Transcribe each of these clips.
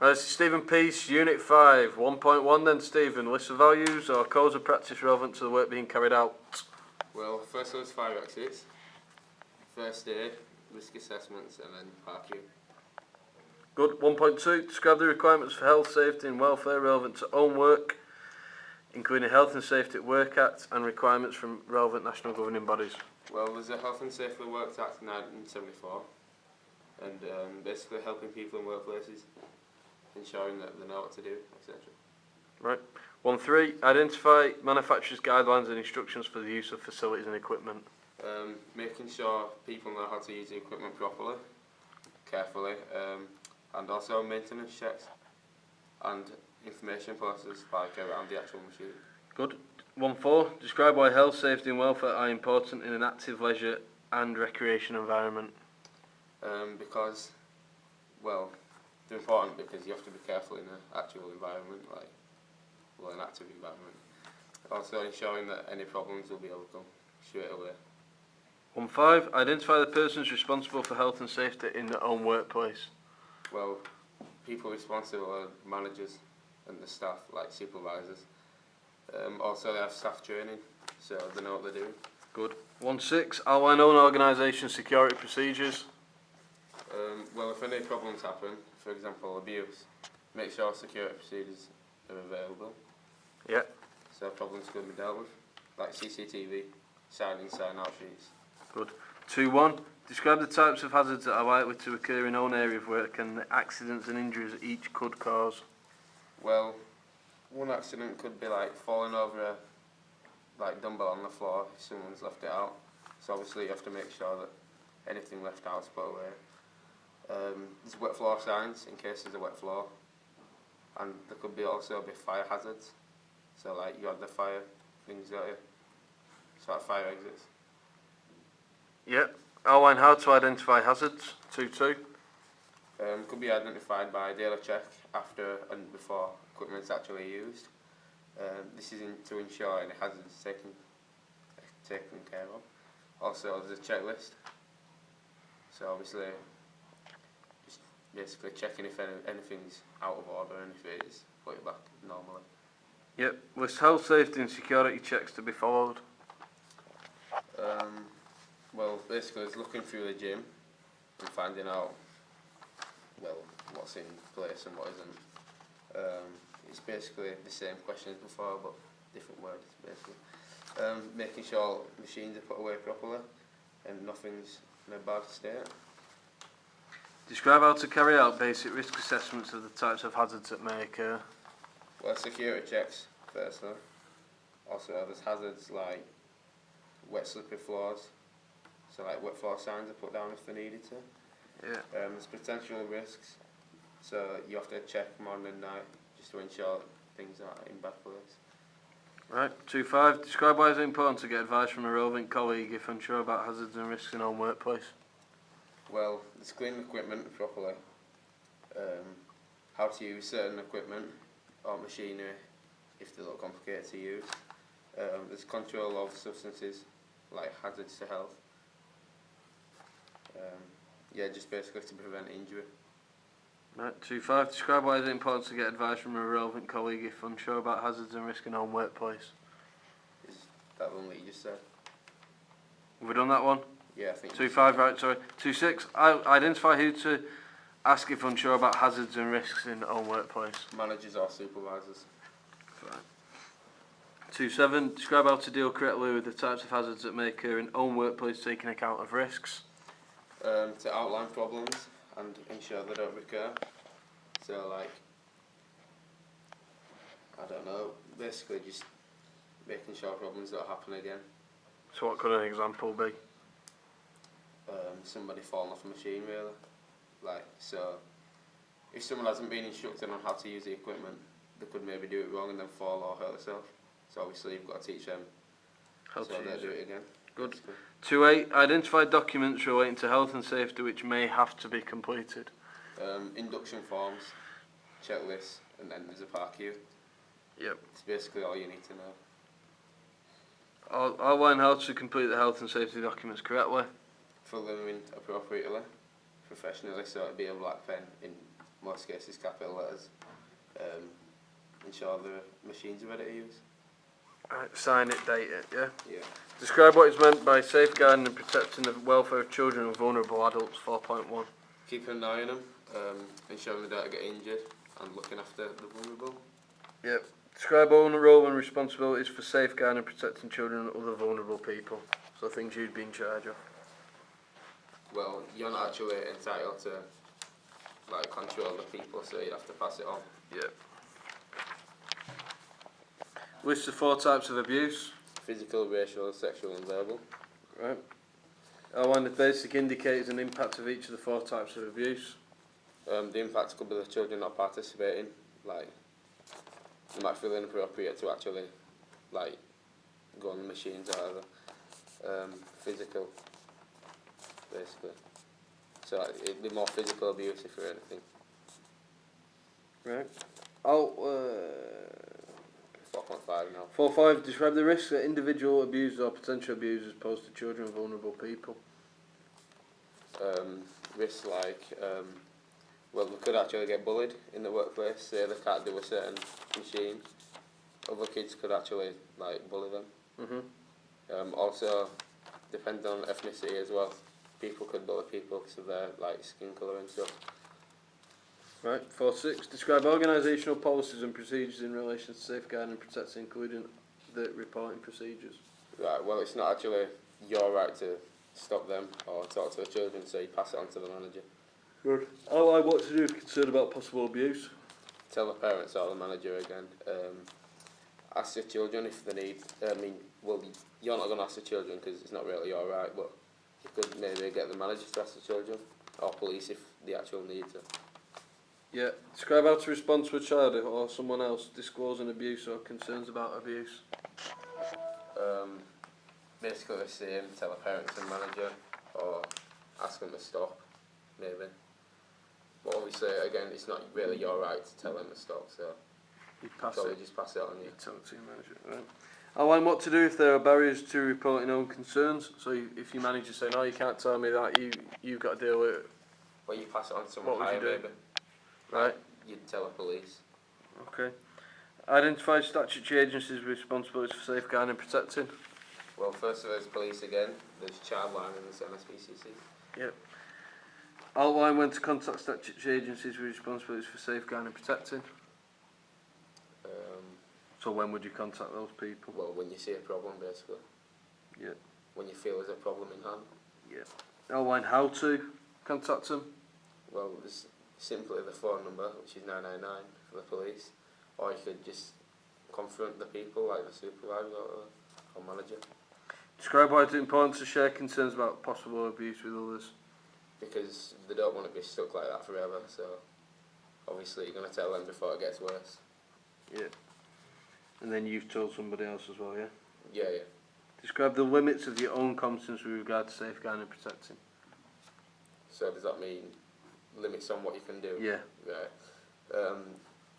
Right, this is Stephen Peace, Unit 5, 1.1 then, Stephen. List of values or codes of practice relevant to the work being carried out. Well, first one is fire exits, first aid, risk assessments, and then parking. Good. 1.2, describe the requirements for health, safety and welfare relevant to own work, including Health and Safety at Work Act and requirements from relevant national governing bodies. Well, there's a Health and Safety at Work Act 1974, and basically helping people in workplaces, ensuring that they know what to do, etc. Right. 1.3, identify manufacturer's guidelines and instructions for the use of facilities and equipment. Making sure people know how to use the equipment properly, carefully, and also maintenance checks and information processes like around the actual machine. Good. 1.4, describe why health, safety and welfare are important in an active leisure and recreation environment. Because, well, they're important because you have to be careful in an actual environment, an active environment. Also ensuring that any problems will be overcome straight away. 1.5, identify the persons responsible for health and safety in their own workplace. Well, people responsible are managers and the staff, like supervisors. Also they have staff training, so they know what they're doing. Good. 1.6, outline own organisation security procedures. Well, if any problems happen, for example abuse, make sure security procedures are available. Yeah. So problems can be dealt with, like CCTV, sign-in, sign-out sheets. Good. 2.1, describe the types of hazards that are likely to occur in own area of work and the accidents and injuries each could cause. Well, one accident could be like falling over a dumbbell on the floor if someone's left it out. So obviously you have to make sure that anything left out is put away. There's wet floor signs in case there's a wet floor, and there could also be fire hazards. So like you had the fire things got you. So like fire exits. Yeah. Outline how to identify hazards. 2.2. Could be identified by a daily check after and before equipment is actually used. This is to ensure any hazards taken care of. Also, there's a checklist. So obviously, just basically checking if anything's out of order and if it is, put it back normally. Yep. List health, safety and security checks to be followed. Well, basically it's looking through the gym and finding out, well, what's in place and what isn't. It's basically the same questions before, but different words, basically. Making sure machines are put away properly and nothing's in a bad state. Describe how to carry out basic risk assessments of the types of hazards that may occur. Well, security checks, firstly. Also, there's hazards like wet slippery floors, so like wet floor signs are put down if they needed to. Yeah. There's potential risks, so you have to check morning and night just to ensure things are in bad place. Right. 2.5, describe why it's important to get advice from a relevant colleague if unsure about hazards and risks in own workplace. Well, there's clean equipment properly, how to use certain equipment or machinery if they look complicated to use. There's control of substances like hazards to health. Just basically to prevent injury. Right. 2.5, describe why it's important to get advice from a relevant colleague if unsure about hazards and risks in own workplace. Is that one that you just said? Have we done that one? Yeah, I think. 2.5, right, sorry. 2.6, identify who to ask if unsure about hazards and risks in own workplace. Managers or supervisors. Right. 2.7, describe how to deal correctly with the types of hazards that may occur in own workplace taking account of risks. To outline problems and ensure they don't recur. So like, I don't know, basically just making sure problems don't happen again. So what could an example be? Somebody falling off a machine really. Like, so if someone hasn't been instructed on how to use the equipment, they could maybe do it wrong and then fall or hurt themselves. So obviously you've got to teach them How so to they use do it. it again. Good. 2.8, identify documents relating to health and safety which may have to be completed. Induction forms, checklists, and then there's a park queue. Yep. It's basically all you need to know. Outline how to complete the health and safety documents correctly. Fill them in appropriately, professionally, so it'd be a black pen in most cases capital letters. Ensure the machines are ready to use. Right, sign it, date it, yeah? Yeah. Describe what is meant by safeguarding and protecting the welfare of children and vulnerable adults, 4.1. Keeping an eye on them, ensuring they don't get injured, and looking after the vulnerable. Yep. Describe own role and responsibilities for safeguarding and protecting children and other vulnerable people. So things you'd be in charge of. Well, you're not actually entitled to like control the people, so you have to pass it on. Yep. List the 4 types of abuse. Physical, racial, sexual and verbal. Right. Outline the basic indicators and impact of each of the 4 types of abuse. The impact could be the children not participating, like they might feel inappropriate to actually like go on the machines or whatever. Physical, basically. So like, it'd be more physical abuse if or anything. Right. 4.5 now. 4.5. Describe the risks that individual abusers or potential abusers pose to children and vulnerable people. Risks like, well, they could actually get bullied in the workplace, say they can't do a certain machine. Other kids could actually like bully them. Also, depending on ethnicity as well, people could bully people because of their like skin colour and stuff. Right. 4.6. Describe organisational policies and procedures in relation to safeguarding and protecting, including the reporting procedures. Right, well, it's not actually your right to stop them or talk to the children, so you pass it on to the manager. Good. Outline what to do if concerned about possible abuse. Tell the parents or the manager again. Ask the children if they need. Well, you're not going to ask the children because it's not really your right, but you could maybe get the manager to ask the children or police if the actual needs it. Yeah. Describe how to respond to a child or someone else disclosing abuse or concerns about abuse. Basically the same. Tell the parents and manager or ask them to stop, maybe. But obviously, again, it's not really your right to tell them to stop, so You pass probably it. just pass it on you. You tell it to your manager. Right. Outline what to do if there are barriers to reporting own concerns. So if your manager say, no, you can't tell me that, you've got to deal with it. Well, you pass it on to someone What would you higher, do? maybe. Right. Like, you'd tell the police. Okay. Identify statutory agencies with responsibilities for safeguarding and protecting. Well, first of all, there's police again. There's Childline and there's NSPCC. Yep. Outline when to contact statutory agencies with responsibilities for safeguarding and protecting. So when would you contact those people? Well, when you see a problem, basically. Yeah. When you feel there's a problem in hand. Yeah. Outline how to contact them. Well, there's simply the phone number, which is 999 for the police, or you could just confront the people, like the supervisor or manager. Describe why it's important to share concerns about possible abuse with others. Because they don't want to be stuck like that forever, so obviously you're going to tell them before it gets worse. Yeah. And then you've told somebody else as well, yeah? Yeah, yeah. Describe the limits of your own competence with regard to safeguarding and protecting. So does that mean limits on what you can do? Yeah. Right.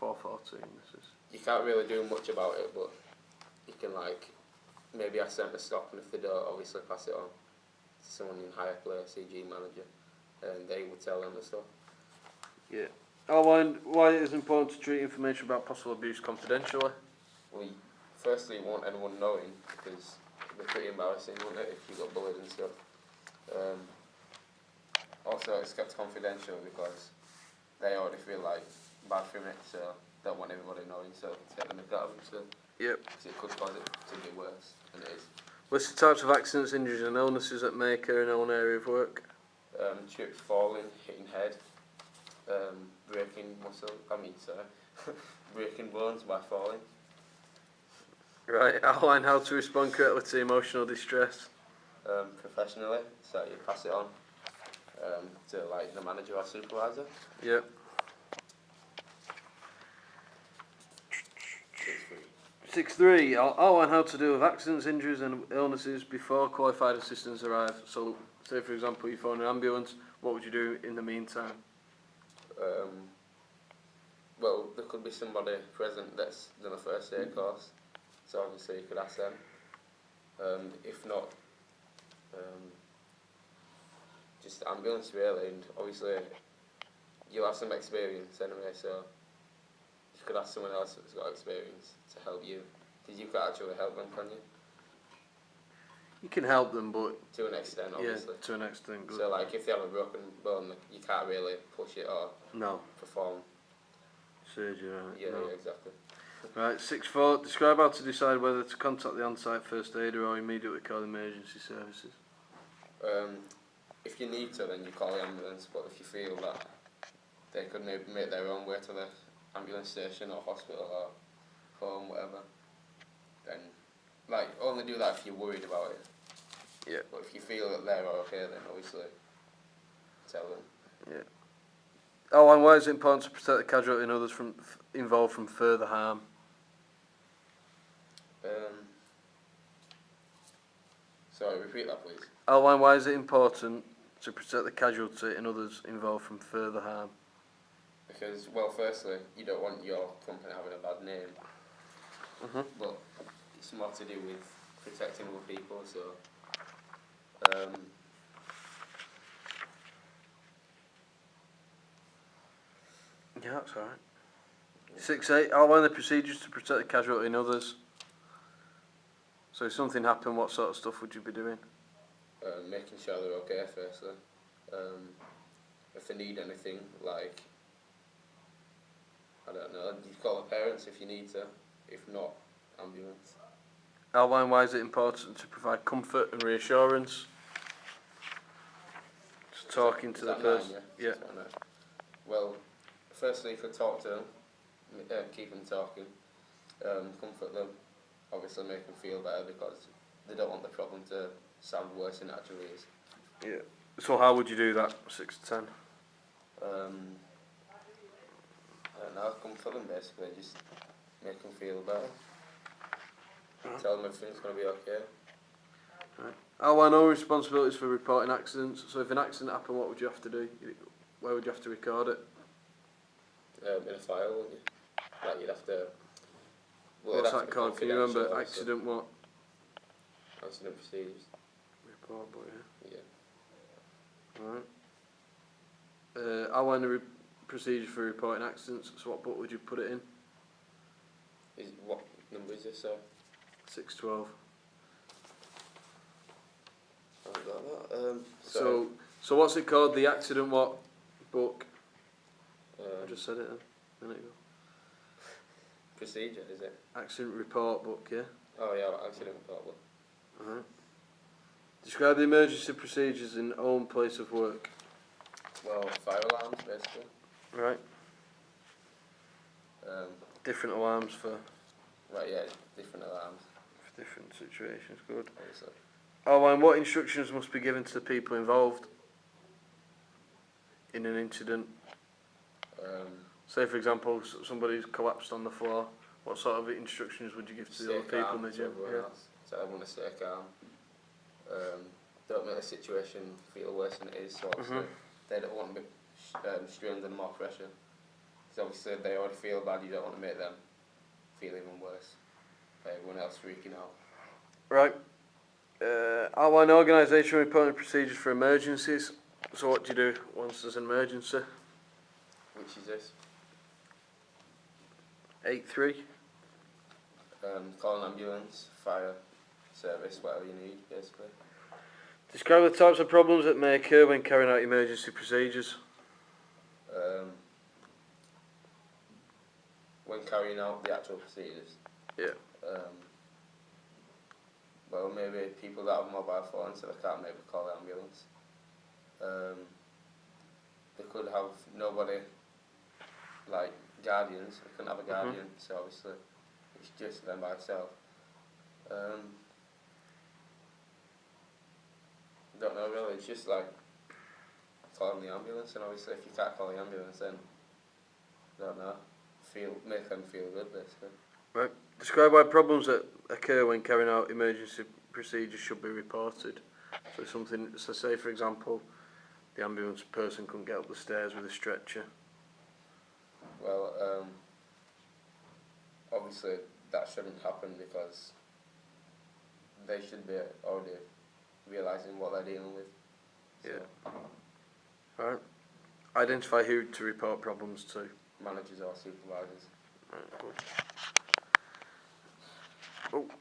4.14 this is. You can't really do much about it, but you can like maybe ask them to stop, and if they don't, obviously pass it on to someone in higher place, CG manager, and they will tell them to stop. Yeah. Outline why it is important to treat information about possible abuse confidentially. Well, firstly, you want anyone knowing, because it'd be pretty embarrassing, wouldn't it, if you got bullied and stuff. Also, it's kept confidential because they already feel like bad from it, so don't want everybody knowing, so take the mick out of them, so Yep. because it could cause it to be worse than it is. List the types of accidents, injuries and illnesses that may occur in own area of work. Trips, falling, hitting head, breaking breaking bones by falling. Right. Outline how to respond correctly to emotional distress. Professionally, so you pass it on to like the manager or supervisor. Yep. 6.3. Outline how to deal with accidents, injuries and illnesses before qualified assistance arrives. So, say for example you phone an ambulance, what would you do in the meantime? Well, there could be somebody present that's done a first aid course, so obviously you could ask them. If not, just the ambulance really, and obviously you'll have some experience anyway, so you could ask someone else that's got experience to help you, because you can't actually help them, can you? You can help them, but To an extent, obviously. yeah, to an extent. Good. So, like, if they have a broken bone, you can't really push it or No. perform. Surgery, right? Yeah, No. yeah, exactly. Right, 6-4. Describe how to decide whether to contact the on-site first aider or immediately call emergency services. If you need to, then you call the ambulance, but if you feel that they could maybe make their own way to the ambulance station or hospital or home, whatever, then, like, only do that if you're worried about it. Yeah. But if you feel that they're okay, then obviously tell them. Yeah. Oh, and why is it important to protect the casualty and others involved from further harm? Sorry, repeat that, please. Outline why is it important to protect the casualty and others involved from further harm? Because, well, firstly, you don't want your company having a bad name, but it's more to do with protecting other people, so Yeah, that's alright. 6-8. Outline the procedures to protect the casualty and others. So if something happened, what sort of stuff would you be doing? making sure they're okay, firstly. If they need anything, like, I don't know, you call the parents if you need to. If not, ambulance. Outline why is it important to provide comfort and reassurance. Just talking to the person. Yeah. Well, firstly, if you talk to them, keep them talking, comfort them, obviously make them feel better because they don't want the problem to sound worse than it actually is. Yeah. So how would you do that? 6-10. I don't know, comfort them basically, just make them feel better. Tell them everything's going to be okay. Right. Outline all responsibilities for reporting accidents. So if an accident happened, what would you have to do? Where would you have to record it? In a file, wouldn't you? Like you'd have to. Well, What's that called? Can you remember? Accident what? Accident procedures. Report book, yeah. Yeah. Alright. Outline the procedure for reporting accidents. So what book would you put it in? What number is this, sir? 6-12. I haven't got that. So what's it called? The accident what book? I just said it a minute ago. Procedure, is it? Accident report book, yeah. Oh yeah, accident report book. Alright. Describe the emergency procedures in own place of work. Well, fire alarms, basically. Right. Different alarms for Right, yeah, different alarms. For different situations, good. Obviously. Outline what instructions must be given to the people involved in an incident. Say for example, somebody's collapsed on the floor. What sort of instructions would you give to the other people in the gym? So everyone to stay calm. Don't make the situation feel worse than it is. So obviously they don't want to be strained under more pressure. Because obviously they already feel bad. You don't want to make them feel even worse by everyone else freaking out. Right. Outline organisation reporting procedures for emergencies. So what do you do once there's an emergency? Which is this? 8-3. Call an ambulance, fire service, whatever you need, basically. Describe the types of problems that may occur when carrying out emergency procedures. When carrying out the actual procedures. Yeah. Well, maybe people that have mobile phones so they can't maybe call the ambulance. They could have nobody, like guardians. They couldn't have a guardian, so obviously it's just them by itself. Don't know really. It's just like calling the ambulance, and obviously if you can't call the ambulance, then don't know. Make them feel good, basically. Right. Describe why problems that occur when carrying out emergency procedures should be reported. So say for example, the ambulance person couldn't get up the stairs with a stretcher. Well, obviously that shouldn't happen because they should be already realising what they're dealing with. So. Yeah. Right. Identify who to report problems to. Managers or supervisors. Right, good. Oh.